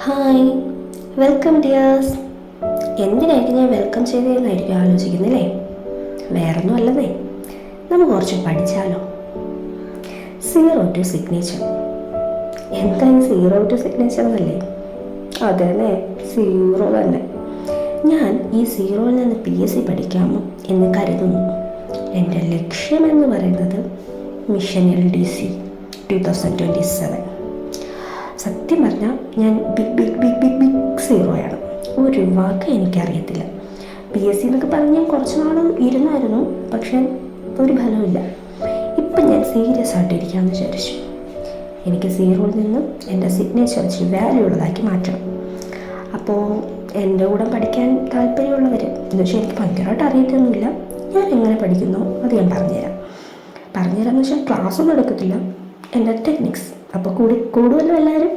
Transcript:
Hi, welcome dears. എന്തിനായിരിക്കും ഞാൻ welcome ചെയ്തതെന്നായിരിക്കും ആലോചിക്കുന്നില്ലേ? വേറൊന്നും അല്ലതേ, നമുക്ക് കുറച്ച് പഠിച്ചാലോ. Zero to signature. എന്താ സീറോ ടു സിഗ്നേച്ചർ എന്നല്ലേ? അതെ, സീറോ തന്നെ. ഞാൻ ഈ സീറോയിൽ നിന്ന് PSC പഠിക്കാമോ എന്ന് കരുതുന്നു. എൻ്റെ ലക്ഷ്യമെന്ന് പറയുന്നത് മിഷൻ LDC 2027. സത്യം പറഞ്ഞാൽ ഞാൻ ബിഗ് സീറോയാണ്. ഒരു വാക്ക് എനിക്കറിയത്തില്ല. PSC എന്നൊക്കെ പറഞ്ഞ് ഞാൻ കുറച്ച് നാൾ ഇരുന്നായിരുന്നു, പക്ഷെ ഒരു ഫലമില്ല. ഇപ്പം ഞാൻ സീരിയസ് ആയിട്ടിരിക്കാമെന്ന് വിചാരിച്ചു. എനിക്ക് സീറോയിൽ നിന്നും എൻ്റെ സിഗ്നേച്ചർ വെച്ച് വാല്യൂ ഉള്ളതാക്കി മാറ്റണം. അപ്പോൾ എൻ്റെ കൂടെ പഠിക്കാൻ താല്പര്യമുള്ളവർ എന്ന് വെച്ചാൽ എനിക്ക് ഭയങ്കരമായിട്ട് അറിയത്തൊന്നുമില്ല, ഞാൻ എങ്ങനെ പഠിക്കുന്നു അത് ഞാൻ പറഞ്ഞുതരാമെന്ന് വെച്ചാൽ ക്ലാസ്സൊന്നും എടുക്കത്തില്ല, എൻ്റെ ടെക്നിക്സ്. അപ്പോൾ കൂടുതലും എല്ലാവരും